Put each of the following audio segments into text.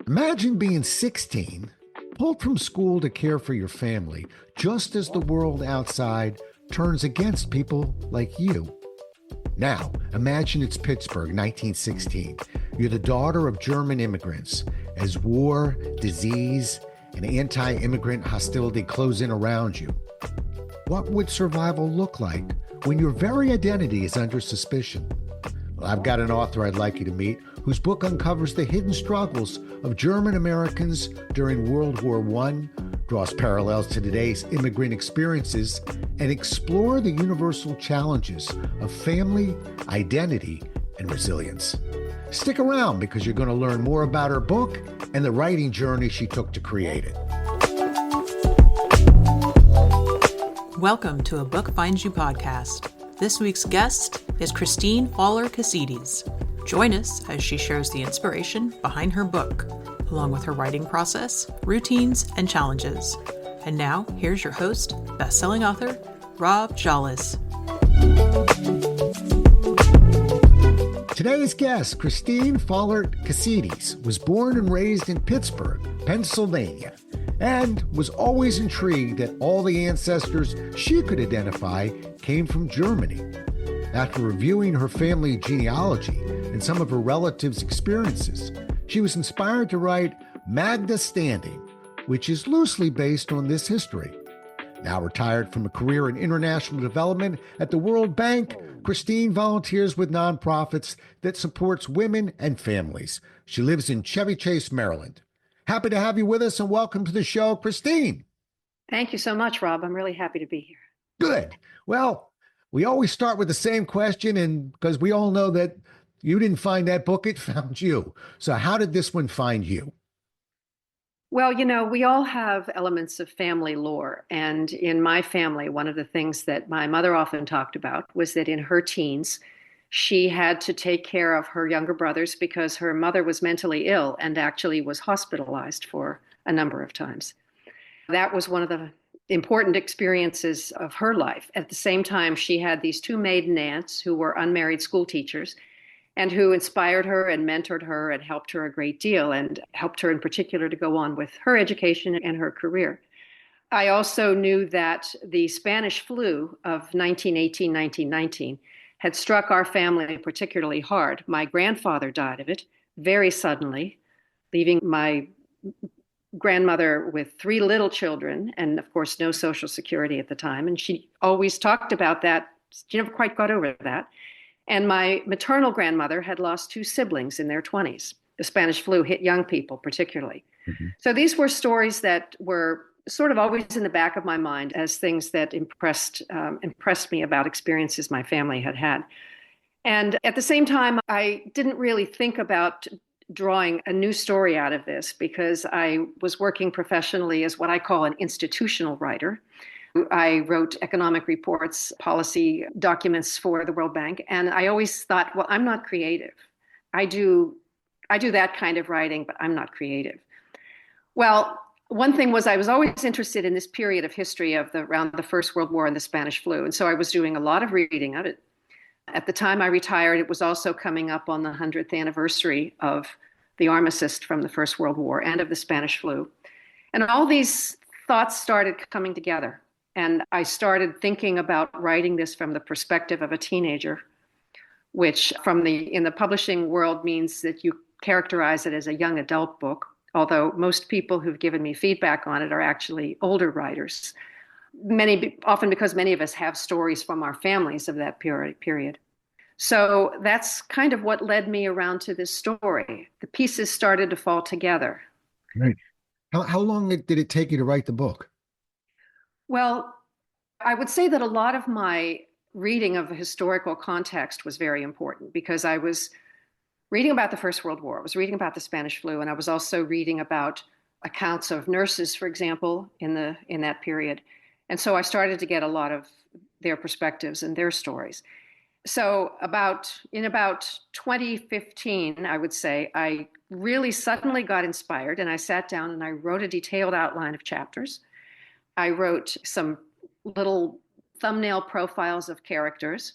Imagine being 16, pulled from school to care for your family, just as the world outside turns against people like you. Now, imagine it's Pittsburgh, 1916. You're the daughter of German immigrants. As war, disease, and anti-immigrant hostility close in around you, what would survival look like when your very identity is under suspicion? Well, I've got an author I'd like you to meet whose book uncovers the hidden struggles of German Americans during World War I, draws parallels to today's immigrant experiences, and explore the universal challenges of family, identity, and resilience. Stick around because you're going to learn more about her book and the writing journey she took to create it. Welcome to A Book Finds You podcast. This week's guest is Christine Faller-Kessides. Join us as she shares the inspiration behind her book, along with her writing process, routines, and challenges. And now, here's your host, best-selling author, Rob Jolles. Today's guest, Christine Faller-Kessides, was born and raised in Pittsburgh, Pennsylvania, and was always intrigued that all the ancestors she could identify came from Germany. After reviewing her family genealogy and some of her relatives' experiences, she was inspired to write Magda Standing, which is loosely based on this history. Now retired from a career in international development at the World Bank, Christine volunteers with nonprofits that supports women and families. She lives in Chevy Chase, Maryland. Happy to have you with us and welcome to the show, Christine. Thank you so much, Rob. I'm really happy to be here. Good. Well, we always start with the same question, and because we all know that you didn't find that book, it found you. So how did this one find you? Well, we all have elements of family lore. And in my family, one of the things that my mother often talked about was that in her teens, she had to take care of her younger brothers because her mother was mentally ill and actually was hospitalized for a number of times. That was one of the important experiences of her life. At the same time, she had these two maiden aunts who were unmarried school teachers and who inspired her and mentored her and helped her a great deal and helped her in particular to go on with her education and her career. I also knew that the Spanish flu of 1918, 1919 had struck our family particularly hard. My grandfather died of it very suddenly, leaving my grandmother with three little children and, of course, no Social Security at the time. And she always talked about that. She never quite got over that. And my maternal grandmother had lost two siblings in their 20s. The Spanish flu hit young people particularly. Mm-hmm. So these were stories that were sort of always in the back of my mind as things that impressed me about experiences my family had had. And at the same time, I didn't really think about drawing a new story out of this because I was working professionally as what I call an institutional writer. I wrote economic reports, policy documents for the World Bank, and I always thought, well, I'm not creative. I do that kind of writing, but I'm not creative. Well, one thing was I was always interested in this period of history of around the First World War and the Spanish flu, and so I was doing a lot of reading of it. At the time I retired, it was also coming up on the 100th anniversary of the armistice from the First World War and of the Spanish flu. And all these thoughts started coming together. And I started thinking about writing this from the perspective of a teenager, which in the publishing world means that you characterize it as a young adult book, although most people who've given me feedback on it are actually older writers. Often because many of us have stories from our families of that period. So that's kind of what led me around to this story. The pieces started to fall together. Right. How long did it take you to write the book? Well, I would say that a lot of my reading of historical context was very important because I was reading about the First World War, I was reading about the Spanish flu, and I was also reading about accounts of nurses, for example, in that period. And so I started to get a lot of their perspectives and their stories. So in about 2015, I would say, I really suddenly got inspired and I sat down and I wrote a detailed outline of chapters. I wrote some little thumbnail profiles of characters.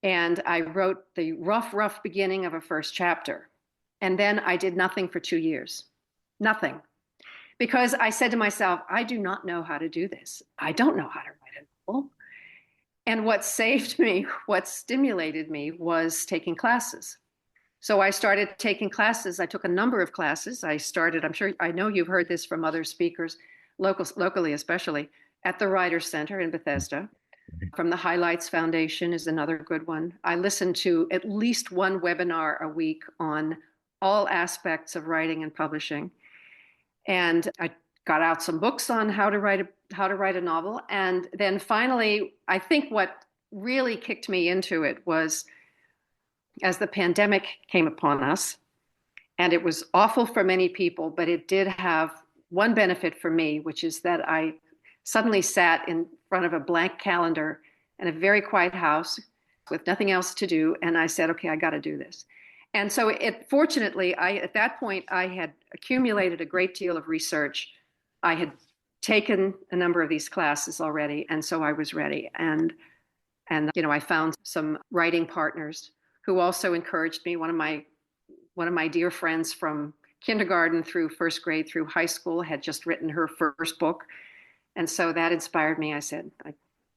And I wrote the rough beginning of a first chapter. And then I did nothing for 2 years. Nothing. Because I said to myself, I do not know how to do this. I don't know how to write a novel. And what saved me, what stimulated me was taking classes. So I started taking classes. I took a number of classes. I'm sure, I know you've heard this from other speakers, locally especially, at the Writers Center in Bethesda. From the Highlights Foundation is another good one. I listened to at least one webinar a week on all aspects of writing and publishing. And I got out some books on how to write a novel. And then finally, I think what really kicked me into it was as the pandemic came upon us, and it was awful for many people, but it did have one benefit for me, which is that I suddenly sat in front of a blank calendar in a very quiet house with nothing else to do. And I said, okay, I got to do this. And so fortunately, at that point, I had accumulated a great deal of research. I had taken a number of these classes already. And so I was ready. And I found some writing partners who also encouraged me. One of my dear friends from kindergarten through first grade through high school had just written her first book. And so that inspired me. I said,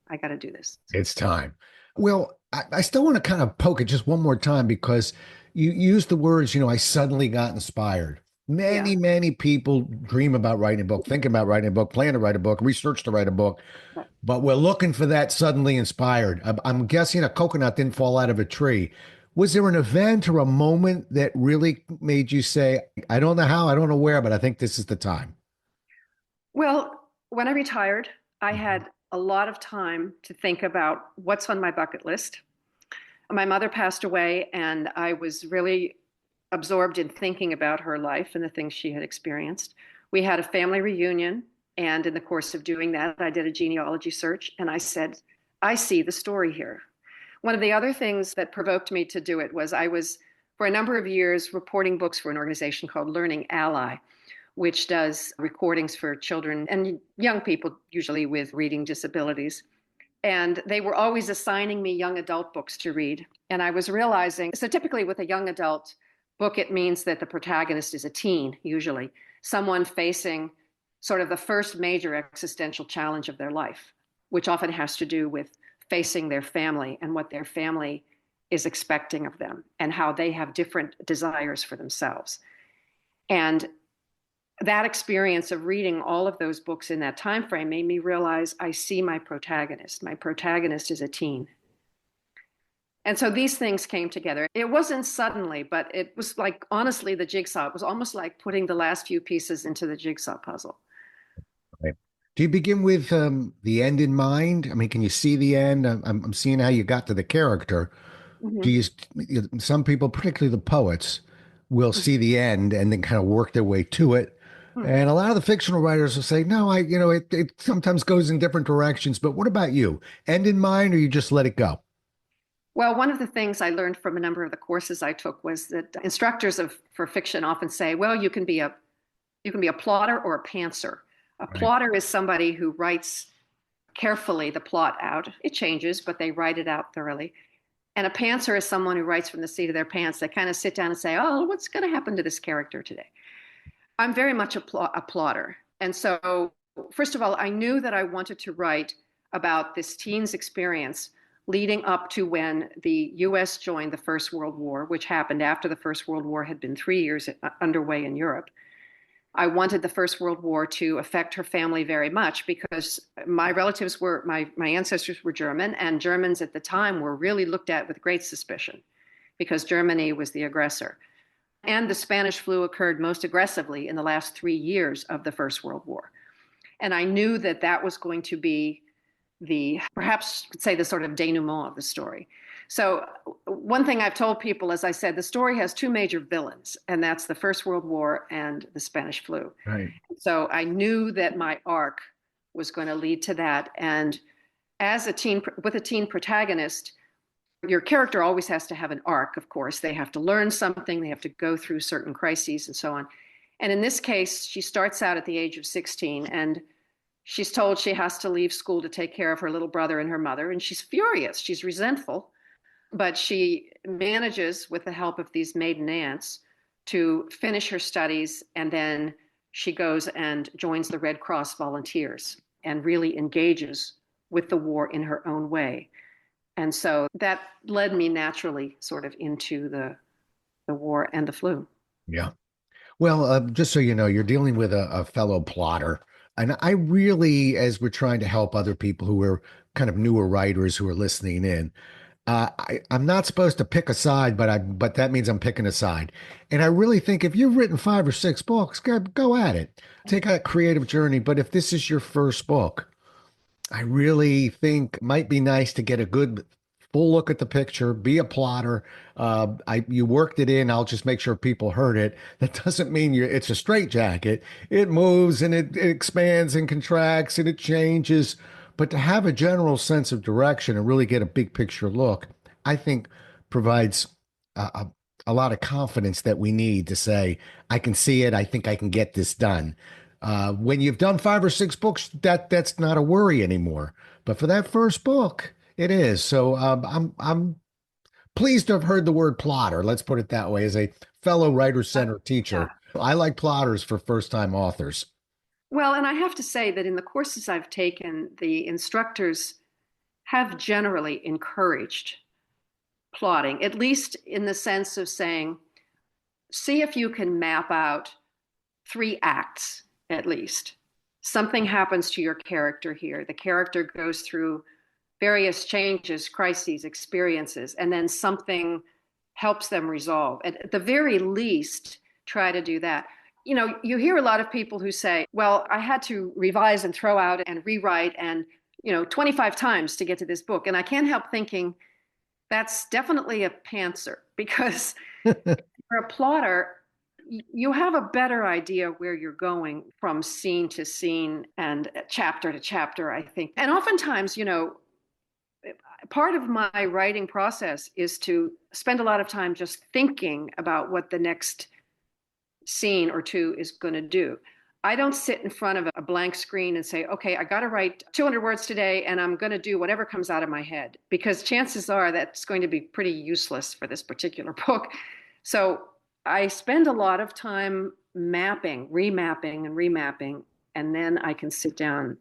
I got to do this. It's time. Well, I still want to kind of poke it just one more time because you used the words, I suddenly got inspired. Many people dream about writing a book, thinking about writing a book, plan to write a book, research to write a book, but we're looking for that suddenly inspired. I'm guessing a coconut didn't fall out of a tree. Was there an event or a moment that really made you say, I don't know how, I don't know where, but I think this is the time? Well, when I retired, I had a lot of time to think about what's on my bucket list. My mother passed away, and I was really absorbed in thinking about her life and the things she had experienced. We had a family reunion, and in the course of doing that, I did a genealogy search, and I said, I see the story here. One of the other things that provoked me to do it was I was, for a number of years, reporting books for an organization called Learning Ally, which does recordings for children and young people, usually with reading disabilities. And they were always assigning me young adult books to read. And I was realizing, so typically with a young adult book, it means that the protagonist is a teen, usually, someone facing sort of the first major existential challenge of their life, which often has to do with facing their family and what their family is expecting of them and how they have different desires for themselves. And that experience of reading all of those books in that time frame made me realize I see my protagonist. My protagonist is a teen. And so these things came together. It wasn't suddenly, but it was like, honestly, the jigsaw. It was almost like putting the last few pieces into the jigsaw puzzle. Right. Do you begin with the end in mind? I mean, can you see the end? I'm seeing how you got to the character. Mm-hmm. Do you? Some people, particularly the poets, will see the end and then kind of work their way to it. And a lot of the fictional writers will say, no, it sometimes goes in different directions. But what about you? End in mind, or you just let it go? Well, one of the things I learned from a number of the courses I took was that instructors for fiction often say, well, you can be a plotter or a pantser. A plotter is somebody who writes carefully the plot out. It changes, but they write it out thoroughly. And a pantser is someone who writes from the seat of their pants. They kind of sit down and say, oh, what's going to happen to this character today? I'm very much a plotter. And so, first of all, I knew that I wanted to write about this teen's experience leading up to when the U.S. joined the First World War, which happened after the First World War had been 3 years underway in Europe. I wanted the First World War to affect her family very much because my relatives were, my ancestors were German, and Germans at the time were really looked at with great suspicion because Germany was the aggressor. And the Spanish flu occurred most aggressively in the last 3 years of the First World War. And I knew that that was going to be perhaps you could say the sort of denouement of the story. So one thing I've told people, as I said, the story has two major villains, and that's the First World War and the Spanish flu. Right. So I knew that my arc was going to lead to that. And as with a teen protagonist, your character always has to have an arc, of course. They have to learn something. They have to go through certain crises and so on. And in this case, she starts out at the age of 16, and she's told she has to leave school to take care of her little brother and her mother. And she's furious. She's resentful. But she manages, with the help of these maiden aunts, to finish her studies, and then she goes and joins the Red Cross volunteers and really engages with the war in her own way. And so that led me naturally sort of into the war and the flu. Yeah. Well, just so you know, you're dealing with a fellow plotter. And I really, as we're trying to help other people who are kind of newer writers who are listening in, I'm not supposed to pick a side, but that means I'm picking a side. And I really think if you've written 5 or 6 books, go at it. Take a creative journey. But if this is your first book, I really think it might be nice to get a good full look at the picture, be a plotter. You worked it in. I'll just make sure people heard it. That doesn't mean it's a straitjacket. It moves and it expands and contracts and it changes. But to have a general sense of direction and really get a big picture look, I think provides a lot of confidence that we need to say, I can see it. I think I can get this done. When you've done 5 or 6 books, that's not a worry anymore. But for that first book, it is. So I'm pleased to have heard the word plotter. Let's put it that way. As a fellow writer center teacher, I like plotters for first time authors. Well, and I have to say that in the courses I've taken, the instructors have generally encouraged plotting, at least in the sense of saying, see if you can map out 3 acts at least. Something happens to your character here. The character goes through various changes, crises, experiences, and then something helps them resolve. At the very least, try to do that. You know, you hear a lot of people who say, well, I had to revise and throw out and rewrite and, 25 times to get to this book. And I can't help thinking that's definitely a pantser, because for a plotter, you have a better idea where you're going from scene to scene and chapter to chapter, I think. And oftentimes, part of my writing process is to spend a lot of time just thinking about what the next scene or two is going to do. I don't sit in front of a blank screen and say, okay, I got to write 200 words today and I'm going to do whatever comes out of my head, because chances are that's going to be pretty useless for this particular book. So I spend a lot of time remapping, and then I can sit down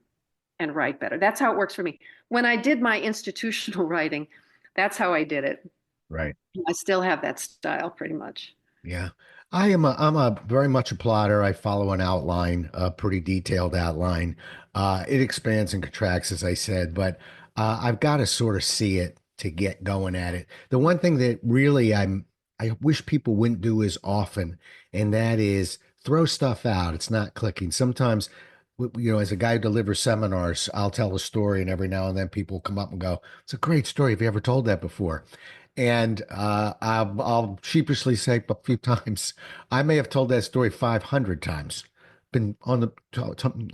and write better. That's how it works for me. When I did my institutional writing, that's how I did it. Right. I still have that style pretty much. Yeah. I'm a very much a plotter. I follow an outline, a pretty detailed outline. It expands and contracts, as I said, but I've got to sort of see it to get going at it. The one thing that really I wish people wouldn't do as often, and that is throw stuff out. It's not clicking. Sometimes, as a guy who delivers seminars, I'll tell a story, and every now and then people come up and go, "It's a great story. Have you ever told that before?" And I'll sheepishly say a few times, I may have told that story 500 times. Been on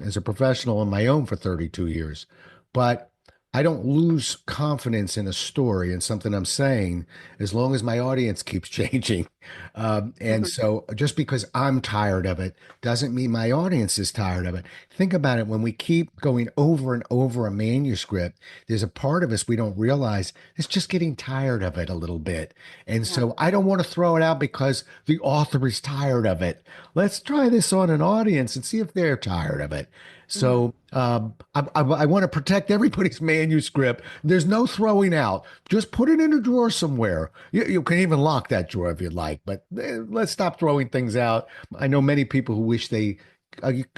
as a professional on my own for 32 years, but I don't lose confidence in a story and something I'm saying as long as my audience keeps changing. And so just because I'm tired of it doesn't mean my audience is tired of it. Think about it. When we keep going over and over a manuscript, there's a part of us we don't realize is just getting tired of it a little bit. And so I don't want to throw it out because the author is tired of it. Let's try this on an audience and see if they're tired of it. So I want to protect everybody's manuscript. There's no throwing out. Just put it in a drawer somewhere. You can even lock that drawer if you'd like, but let's stop throwing things out. I know many people who wish a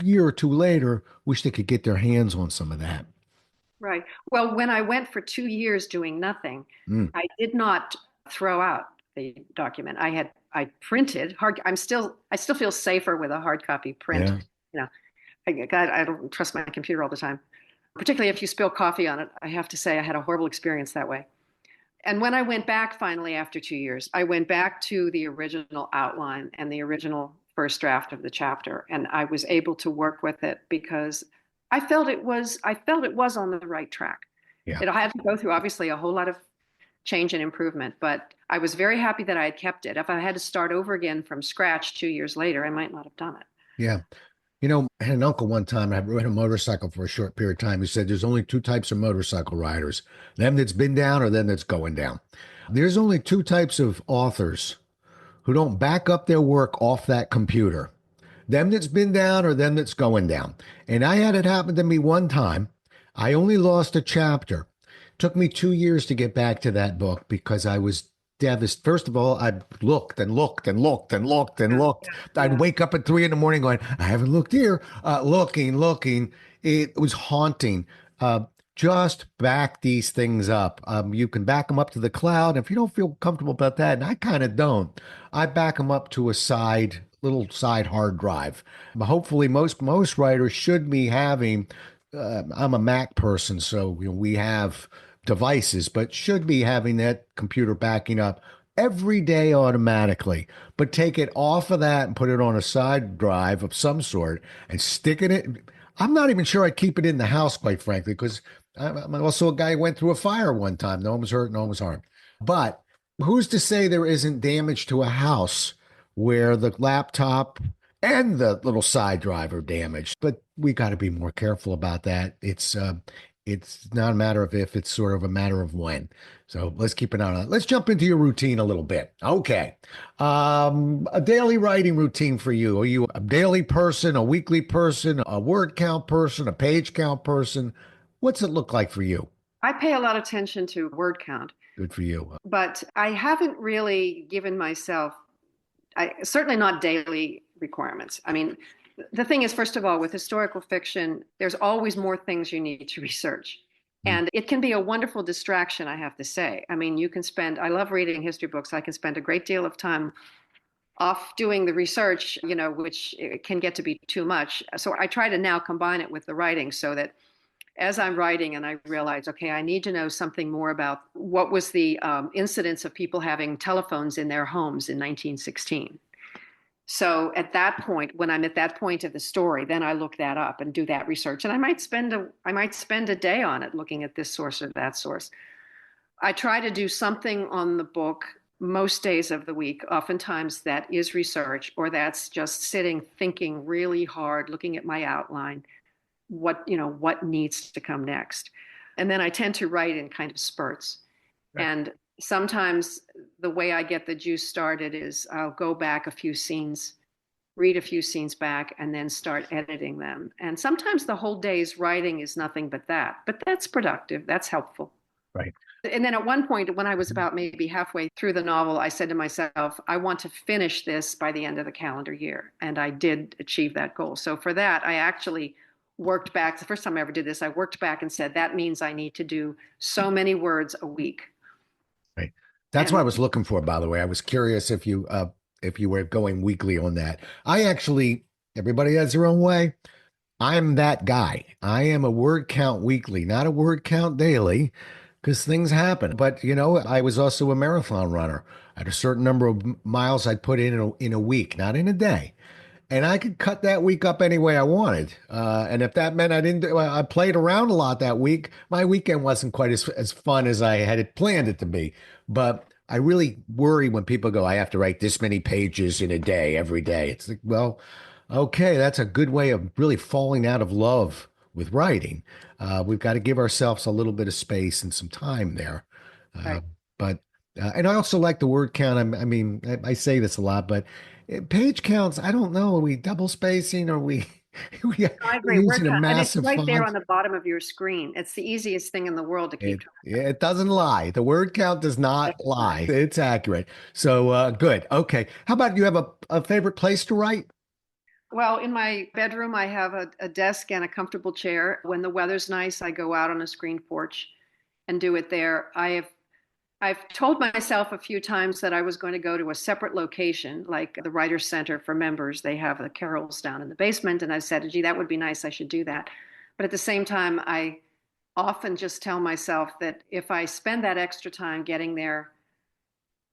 year or two later, wish they could get their hands on some of that. Right. Well, when I went for 2 years doing nothing, I did not throw out the document. I printed hard. I still feel safer with a hard copy print. Yeah. God, I don't trust my computer all the time, particularly if you spill coffee on it. I have to say I had a horrible experience that way. And when I went back finally after 2 years, I went back to the original outline and the original first draft of the chapter, and I was able to work with it because I felt it was on the right track. Yeah. It had to go through obviously a whole lot of change and improvement, but I was very happy that I had kept it. If I had to start over again from scratch 2 years later, I might not have done it. Yeah. I had an uncle one time, I rode a motorcycle for a short period of time. He said, there's only 2 types of motorcycle riders, them that's been down or them that's going down. There's only 2 types of authors who don't back up their work off that computer. Them that's been down or them that's going down. And I had it happen to me one time. I only lost a chapter. Took me 2 years to get back to that book because I was devastated. First of all, I looked and looked and looked and looked and looked. I'd wake up at 3 in the morning going, I haven't looked here. Looking. It was haunting. Just back these things up. You can back them up to the cloud. If you don't feel comfortable about that, and I kind of don't, I back them up to a little side hard drive. Hopefully, most writers should be having. I'm a Mac person, so we have devices, but should be having that computer backing up every day automatically. But take it off of that and put it on a side drive of some sort and stick it in. I'm not even sure I'd keep it in the house, quite frankly, because I'm also a guy who went through a fire one time. No one was hurt, no one was harmed. But who's to say there isn't damage to a house where the laptop and the little side drive are damaged? But we got to be more careful about that. It's not a matter of if, it's sort of a matter of when. So let's keep an eye on it. Let's jump into your routine a little bit. Okay. A daily writing routine for you. Are you a daily person, a weekly person, a word count person, a page count person? What's it look like for you? I pay a lot of attention to word count. Good for you. But I haven't really given myself, certainly not daily requirements. I mean, the thing is, first of all, with historical fiction, there's always more things you need to research. And it can be a wonderful distraction, I have to say. I mean, I love reading history books. I can spend a great deal of time off doing the research, which can get to be too much. So I try to now combine it with the writing so that as I'm writing and I realize, okay, I need to know something more about what was the incidence of people having telephones in their homes in 1916. So at that point, when I'm at that point of the story, then I look that up and do that research. And I might spend a day on it looking at this source or that source. I try to do something on the book most days of the week. Oftentimes that is research, or that's just sitting, thinking really hard, looking at my outline, what needs to come next. And then I tend to write in kind of spurts. Right. And sometimes the way I get the juice started is I'll go back a few scenes, read a few scenes back, and then start editing them. And sometimes the whole day's writing is nothing but that. But that's productive. That's helpful. Right. And then at one point, when I was about maybe halfway through the novel, I said to myself, I want to finish this by the end of the calendar year. And I did achieve that goal. So for that, I actually worked back. The first time I ever did this, I worked back and said, that means I need to do so many words a week. Right. That's what I was looking for, by the way. I was curious if you were going weekly on that. Everybody has their own way. I'm that guy. I am a word count weekly, not a word count daily, because things happen. But, I was also a marathon runner. I had a certain number of miles I'd put in a week, not in a day. And I could cut that week up any way I wanted. And if that meant I played around a lot that week, my weekend wasn't quite as fun as I had planned it to be. But I really worry when people go, I have to write this many pages in a day, every day. It's like, well, okay, that's a good way of really falling out of love with writing. We've got to give ourselves a little bit of space and some time there. Right. And I also like the word count. I say this a lot, but page counts, I don't know. Are we double spacing? Or we I agree. using a massive and it's right there font? on the bottom of your screen. It's the easiest thing in the world to keep track. It doesn't lie. The word count does not lie. It's accurate. So good. Okay. How about you have a favorite place to write? Well, in my bedroom, I have a desk and a comfortable chair. When the weather's nice, I go out on a screen porch and do it there. I've told myself a few times that I was going to go to a separate location, like the Writers Center for members. They have the carrels down in the basement. And I said, gee, that would be nice. I should do that. But at the same time, I often just tell myself that if I spend that extra time getting there,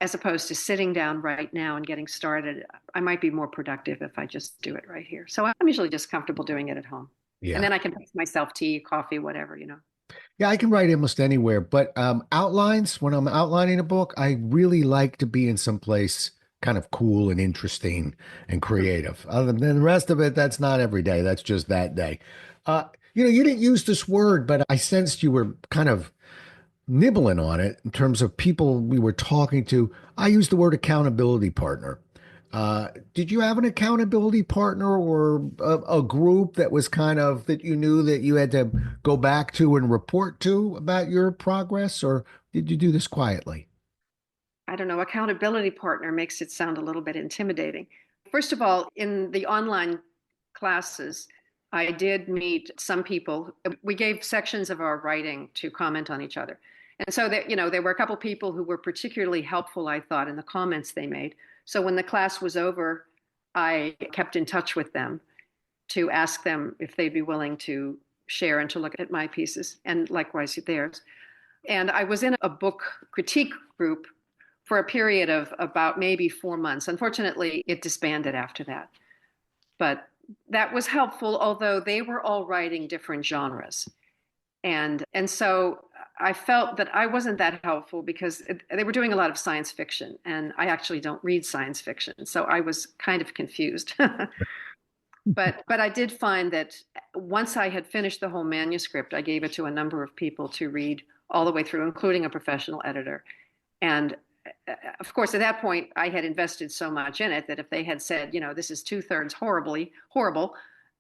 as opposed to sitting down right now and getting started, I might be more productive if I just do it right here. So I'm usually just comfortable doing it at home. Yeah. And then I can make myself tea, coffee, whatever, Yeah, I can write almost anywhere, but outlines, when I'm outlining a book, I really like to be in some place kind of cool and interesting and creative. Other than the rest of it, that's not every day. That's just that day. You didn't use this word, but I sensed you were kind of nibbling on it in terms of people we were talking to. I used the word accountability partner. Did you have an accountability partner or a group that was kind of that you knew that you had to go back to and report to about your progress, or did you do this quietly? I don't know, accountability partner makes it sound a little bit intimidating. First of all, in the online classes, I did meet some people. We gave sections of our writing to comment on each other. And so that, there were a couple people who were particularly helpful, I thought, in the comments they made. So when the class was over, I kept in touch with them to ask them if they'd be willing to share and to look at my pieces and likewise theirs. And I was in a book critique group for a period of about maybe 4 months. Unfortunately, it disbanded after that. But that was helpful, although they were all writing different genres. And so I felt that I wasn't that helpful because they were doing a lot of science fiction, and I actually don't read science fiction. So I was kind of confused. But I did find that once I had finished the whole manuscript, I gave it to a number of people to read all the way through, including a professional editor. And of course, at that point, I had invested so much in it that if they had said, this is 2/3 horrible,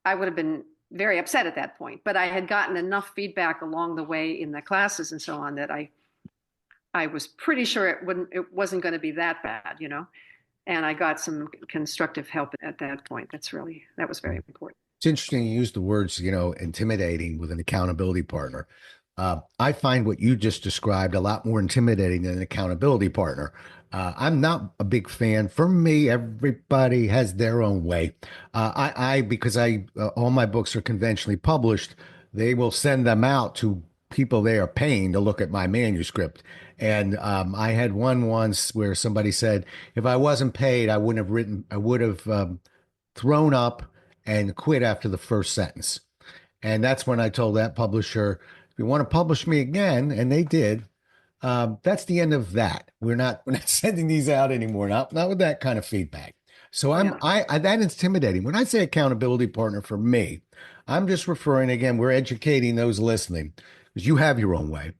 I would have been very upset at that point. But I had gotten enough feedback along the way in the classes and so on that I was pretty sure it wasn't going to be that bad. And I got some constructive help at that point. That was very important. It's interesting you use the words, intimidating with an accountability partner. I find what you just described a lot more intimidating than an accountability partner. I'm not a big fan. For me, everybody has their own way. Because all my books are conventionally published, they will send them out to people they are paying to look at my manuscript. And I had one once where somebody said, if I wasn't paid, I would have thrown up and quit after the first sentence. And that's when I told that publisher, if you want to publish me again, and they did, that's the end of that. We're not sending these out anymore. Not with that kind of feedback. So Yeah. that intimidating. When I say accountability partner for me, I'm just referring again, we're educating those listening because you have your own way.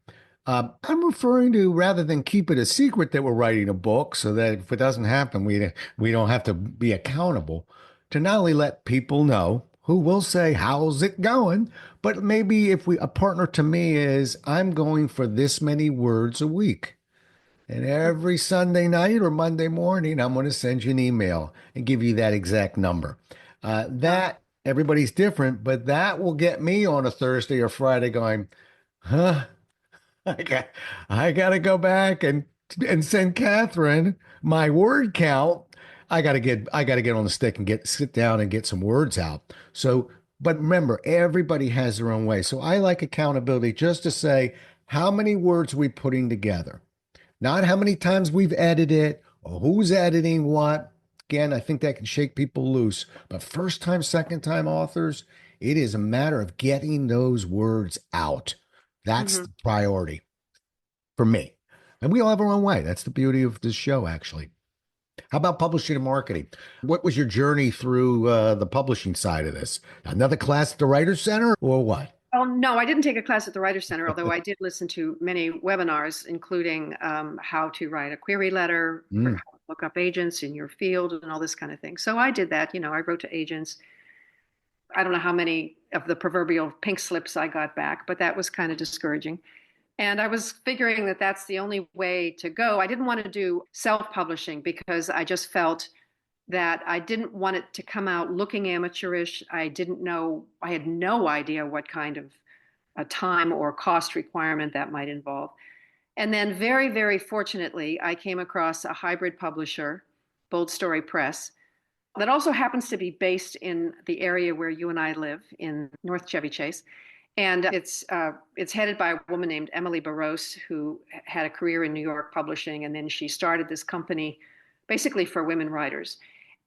I'm referring to rather than keep it a secret that we're writing a book so that if it doesn't happen, we don't have to be accountable to not only let people know who will say, how's it going? But maybe a partner to me is I'm going for this many words a week. And every Sunday night or Monday morning, I'm going to send you an email and give you that exact number. That everybody's different, but that will get me on a Thursday or Friday going, huh? I got to go back and send Catherine my word count. I got to get on the stick and sit down and get some words out. So, but remember, everybody has their own way. So I like accountability just to say how many words we putting together, not how many times we've edited it or who's editing what. Again, I think that can shake people loose. But first time, second time authors, it is a matter of getting those words out. That's Mm-hmm. the priority for me. And we all have our own way. That's the beauty of this show, actually. How about publishing and marketing? What was your journey through the publishing side of this? Another class at the Writers Center or what? Oh, no, I didn't take a class at the Writers Center, although I did listen to many webinars, including how to write a query letter, for how Mm. to look up agents in your field and all this kind of thing. So I did that. I wrote to agents. I don't know how many of the proverbial pink slips I got back, but that was kind of discouraging. And I was figuring that that's the only way to go. I didn't want to do self-publishing because I just felt that I didn't want it to come out looking amateurish. I had no idea what kind of a time or cost requirement that might involve. And then very, very fortunately, I came across a hybrid publisher, Bold Story Press, that also happens to be based in the area where you and I live in North Chevy Chase. And it's headed by a woman named Emily Barros, who had a career in New York publishing, and then she started this company basically for women writers.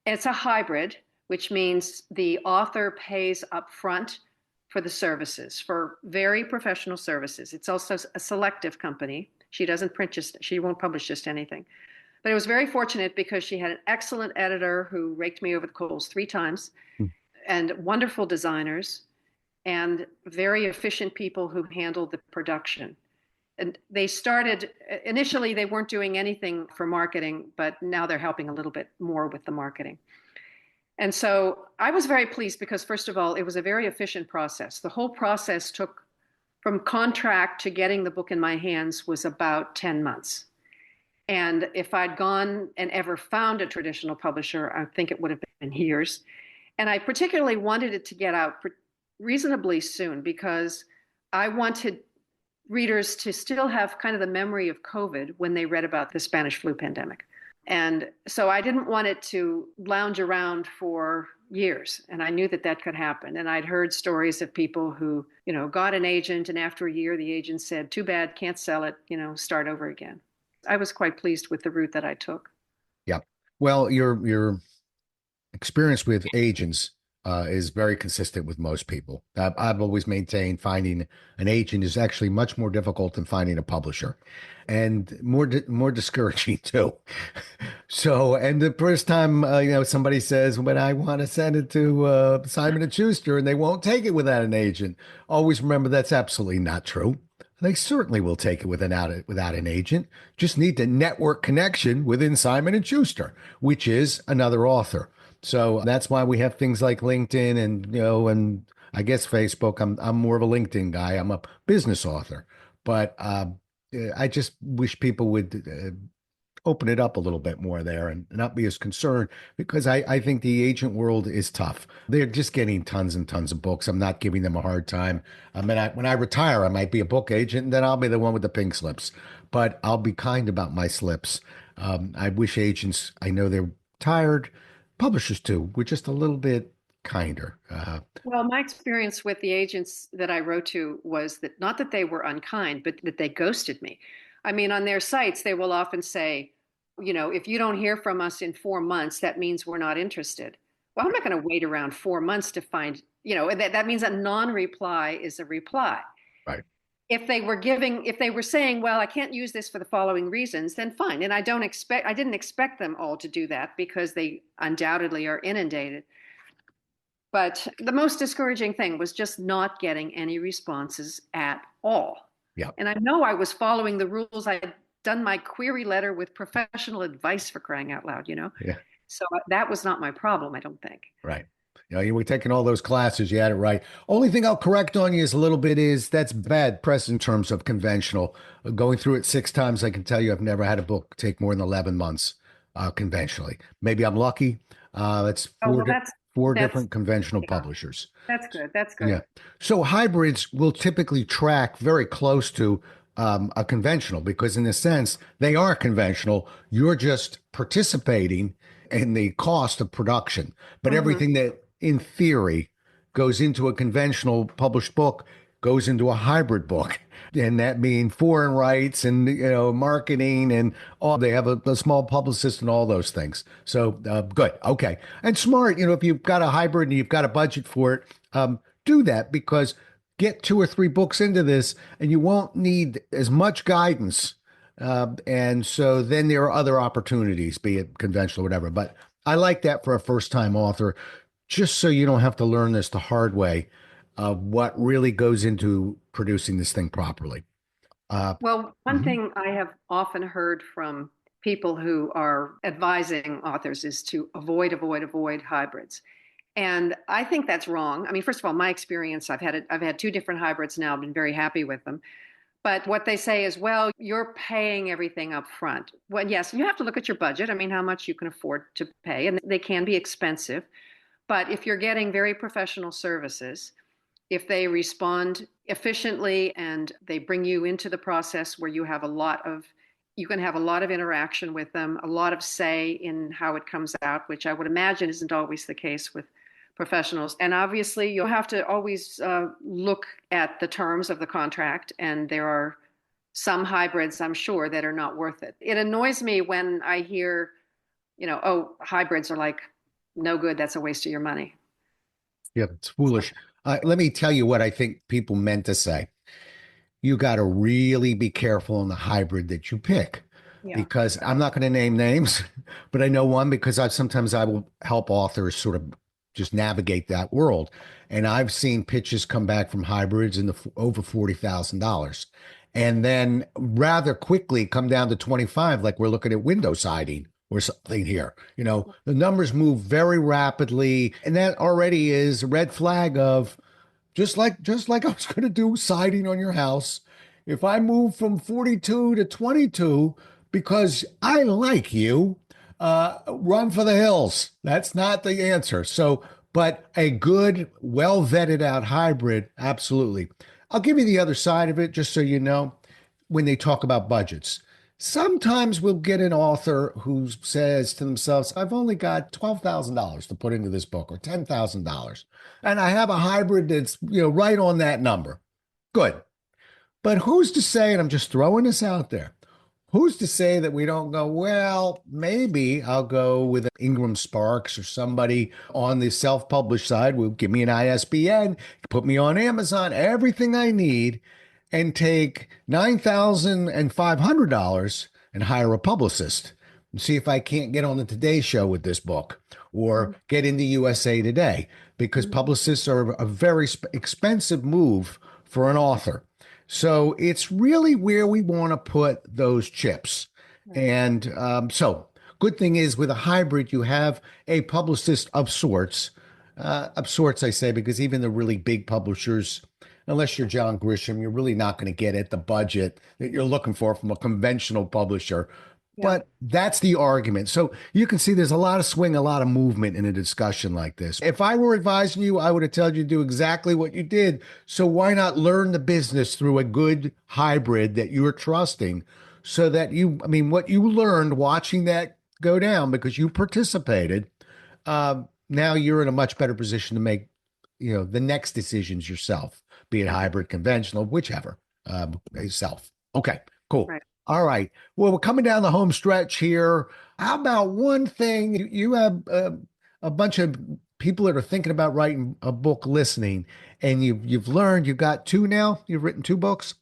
It's a hybrid, which means the author pays up front for the services, for very professional services. It's also a selective company. She won't publish just anything. But it was very fortunate because she had an excellent editor who raked me over the coals 3 times, and wonderful designers, and very efficient people who handled the production. And they started, initially, they weren't doing anything for marketing, but now they're helping a little bit more with the marketing. And so I was very pleased because, first of all, it was a very efficient process. The whole process took from contract to getting the book in my hands was about 10 months. And if I'd gone and ever found a traditional publisher, I think it would have been years. And I particularly wanted it to get out reasonably soon because I wanted readers to still have kind of the memory of COVID when they read about the Spanish flu pandemic. And so I didn't want it to lounge around for years. And I knew that that could happen. And I'd heard stories of people who, got an agent, and after a year, the agent said, too bad, can't sell it, start over again. I was quite pleased with the route that I took. Yeah. Well, your experience with agents is very consistent with most people. I've always maintained finding an agent is actually much more difficult than finding a publisher, and more discouraging too. So, and the first time somebody says, "When I want to send it to Simon and Schuster," and they won't take it without an agent, always remember that's absolutely not true. They certainly will take it without an agent. Just need the network connection within Simon and Schuster, which is another author. So that's why we have things like LinkedIn and I guess Facebook. I'm more of a LinkedIn guy. I'm a business author, but I just wish people would open it up a little bit more there and not be as concerned, because I think the agent world is tough. They're just getting tons and tons of books. I'm not giving them a hard time. I mean, when I retire, I might be a book agent, and then I'll be the one with the pink slips, but I'll be kind about my slips. I wish agents, I know they're tired, publishers too, were just a little bit kinder. Well, my experience with the agents that I wrote to was that not that they were unkind, but that they ghosted me. I mean, on their sites, they will often say, if you don't hear from us in 4 months, that means we're not interested. Well, I'm not going to wait around 4 months to find, that means a non-reply is a reply. Right. If they were saying, well, I can't use this for the following reasons, then fine. And I didn't expect them all to do that because they undoubtedly are inundated. But the most discouraging thing was just not getting any responses at all. Yeah. And I know I was following the rules. I had done my query letter with professional advice, for crying out loud, Yeah. So that was not my problem, I don't think. Right. You were taking all those classes. You had it right. Only thing I'll correct on you is a little bit is that's bad press in terms of conventional. Going through it 6 times, I can tell you I've never had a book take more than 11 months conventionally. Maybe I'm lucky. It's four different conventional publishers. That's good. That's good. Yeah. So hybrids will typically track very close to a conventional, because in a sense, they are conventional. You're just participating in the cost of production. But everything that, in theory, goes into a conventional published book goes into a hybrid book. And that means foreign rights and marketing and all. They have a small publicist and all those things. So good. Okay. And smart, if you've got a hybrid and you've got a budget for it, do that, because get 2 or 3 books into this and you won't need as much guidance. And so then there are other opportunities, be it conventional or whatever. But I like that for a first-time author, just so you don't have to learn this the hard way, what really goes into producing this thing properly. Well, one thing I have often heard from people who are advising authors is to avoid hybrids. And I think that's wrong. I mean, first of all, my experience, I've had 2 different hybrids now. I've been very happy with them. But what they say is, well, you're paying everything up front. Well, yes, you have to look at your budget. I mean, how much you can afford to pay, and they can be expensive. But if you're getting very professional services, if they respond efficiently and they bring you into the process where you can have a lot of interaction with them, a lot of say in how it comes out, which I would imagine isn't always the case with professionals. And obviously, you'll have to always look at the terms of the contract. And there are some hybrids, I'm sure, that are not worth it. It annoys me when I hear, hybrids are like no good. That's a waste of your money. Yeah, it's foolish. Let me tell you what I think people meant to say. You got to really be careful on the hybrid that you pick. Yeah. Because I'm not going to name names, but I know one, because sometimes I will help authors sort of just navigate that world. And I've seen pitches come back from hybrids in over $40,000. and then rather quickly come down to 25, like we're looking at window siding or something here. The numbers move very rapidly, and that already is a red flag of just like I was going to do siding on your house. If I move from 42 to 22 because I like you, run for the hills. That's not the answer. So, but a good, well vetted out hybrid, absolutely. I'll give you the other side of it just so you know when they talk about budgets. Sometimes we'll get an author who says to themselves, I've only got $12,000 to put into this book or $10,000. And I have a hybrid that's, right on that number. Good. But who's to say, and I'm just throwing this out there, who's to say that we don't go, well, maybe I'll go with Ingram Sparks or somebody on the self-published side will give me an ISBN, put me on Amazon, everything I need, and take $9,500 and hire a publicist and see if I can't get on the Today Show with this book or get into USA Today, because publicists are a very expensive move for an author. So it's really where we want to put those chips. And so good thing is with a hybrid, you have a publicist of sorts, I say, because even the really big publishers, unless you're John Grisham, you're really not going to get at the budget that you're looking for from a conventional publisher. Yeah. But that's the argument. So you can see there's a lot of swing, a lot of movement in a discussion like this. If I were advising you, I would have told you to do exactly what you did. So why not learn the business through a good hybrid that you're trusting so that what you learned watching that go down because you participated, now you're in a much better position to make, the next decisions yourself, be it hybrid, conventional, whichever, yourself. Okay, cool. Right. All right. Well, we're coming down the home stretch here. How about one thing? You have a bunch of people that are thinking about writing a book listening, and you've learned you've got two now. You've written two books.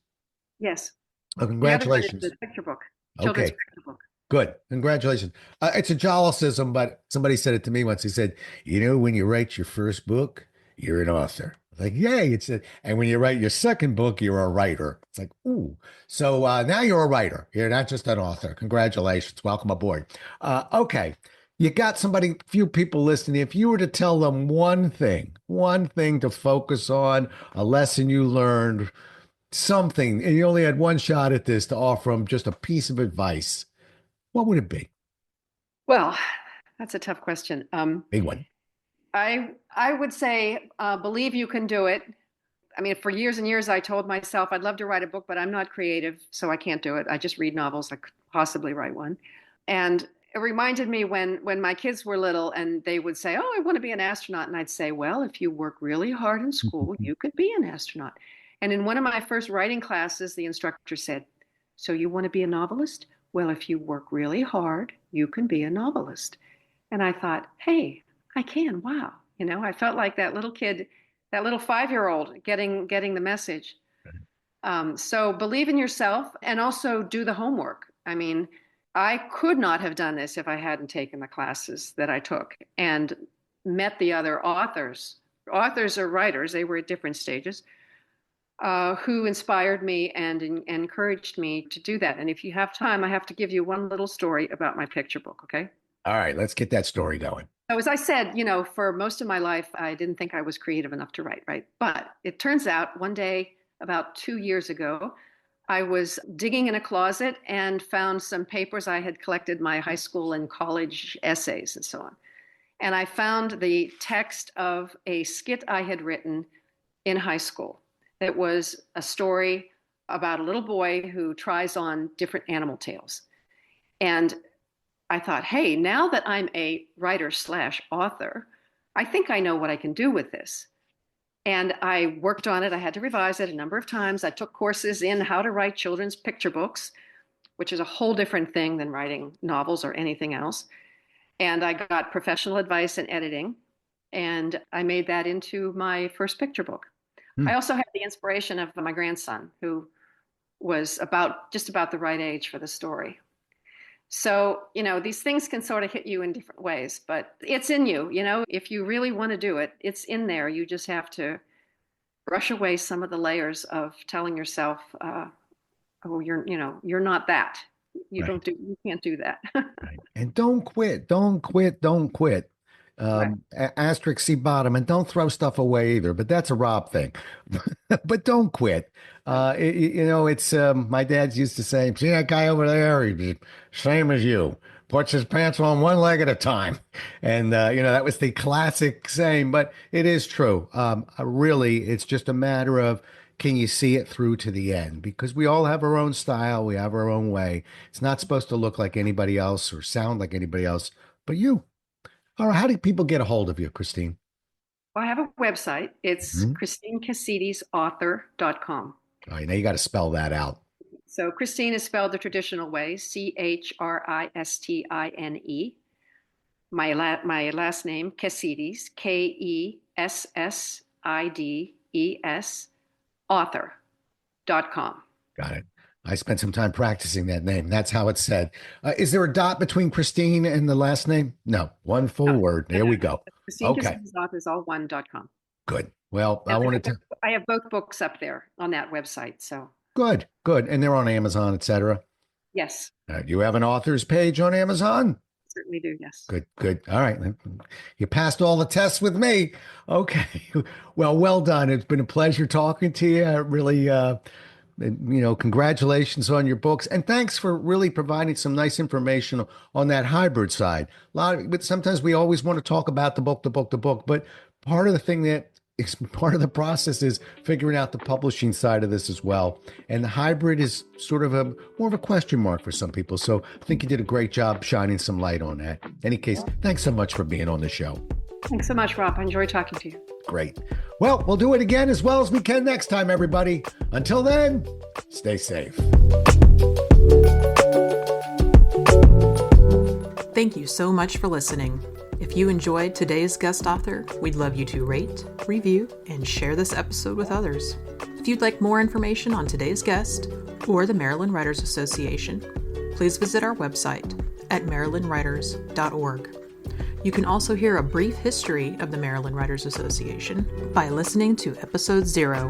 Yes. Oh, congratulations. The picture book. Children's picture book. Good. Congratulations. It's a Jollesism, but somebody said it to me once. He said, when you write your first book, you're an author. Like, yay. And when you write your second book, you're a writer. It's like, ooh. So now you're a writer. You're not just an author. Congratulations. Welcome aboard. Okay. You got few people listening. If you were to tell them one thing to focus on, a lesson you learned, something, and you only had one shot at this to offer them just a piece of advice, what would it be? Well, that's a tough question. Big one. I would say, believe you can do it. I mean, for years and years, I told myself I'd love to write a book, but I'm not creative, so I can't do it. I just read novels. I could possibly write one. And it reminded me when my kids were little and they would say, oh, I want to be an astronaut. And I'd say, well, if you work really hard in school, you could be an astronaut. And in one of my first writing classes, the instructor said, so you want to be a novelist? Well, if you work really hard, you can be a novelist. And I thought, hey, I can. Wow. I felt like that little kid, that little 5-year-old getting the message. So believe in yourself and also do the homework. I mean, I could not have done this if I hadn't taken the classes that I took and met the other authors. Authors or writers, they were at different stages, who inspired me and encouraged me to do that. And if you have time, I have to give you one little story about my picture book, okay? All right, let's get that story going. So as I said, for most of my life, I didn't think I was creative enough to write, right? But it turns out one day, about 2 years ago, I was digging in a closet and found some papers I had collected, my high school and college essays and so on. And I found the text of a skit I had written in high school. It was a story about a little boy who tries on different animal tails. And I thought, hey, now that I'm a writer/author, I think I know what I can do with this. And I worked on it. I had to revise it a number of times. I took courses in how to write children's picture books, which is a whole different thing than writing novels or anything else. And I got professional advice in editing, and I made that into my first picture book. I also had the inspiration of my grandson, who was just about the right age for the story. So, these things can sort of hit you in different ways, but it's in you, if you really want to do it, it's in there. You just have to brush away some of the layers of telling yourself oh, you're not that. Right. You can't do that. Right. And don't quit. Don't quit. Don't quit. Right. Asterisk see bottom, and don't throw stuff away either. But that's a Rob thing. But don't quit. Right. It's my dad's used to say, "See that guy over there? He's same as you. Puts his pants on one leg at a time." And that was the classic saying. But it is true. Really, it's just a matter of, can you see it through to the end? Because we all have our own style, we have our own way. It's not supposed to look like anybody else or sound like anybody else, but you. All right, how do people get a hold of you, Christine? Well, I have a website. It's Mhm. ChristineKessiedesAuthor.com. All right, now you got to spell that out. So Christine is spelled the traditional way, Chrisistine. My last name, Kessides, Kessides, author.com. Got it. I spent some time practicing that name. That's how it's said. Is there a dot between Christine and the last name? No, one full word. There we go. Christine Okay, Kessides Author is all one.com. good. Well, I And wanted to. I have both books up there on that website. So Good, good. And they're on Amazon, etc. yes, You have an author's page on Amazon? certainly do. Yes. Good, good. All right. You passed all the tests with me. Okay. Well done. It's been a pleasure talking to you. Really, congratulations on your books. And thanks for really providing some nice information on that hybrid side. But sometimes we always want to talk about the book, but part of the thing that is part of the process is figuring out the publishing side of this as well. And the hybrid is sort of more of a question mark for some people. So I think you did a great job shining some light on that. In any case, thanks so much for being on the show. Thanks so much, Rob. I enjoy talking to you. Great. Well, we'll do it again as well as we can next time, everybody. Until then, stay safe. Thank you so much for listening. If you enjoyed today's guest author, we'd love you to rate, review, and share this episode with others. If you'd like more information on today's guest or the Maryland Writers Association, please visit our website at marylandwriters.org. You can also hear a brief history of the Maryland Writers Association by listening to episode 0.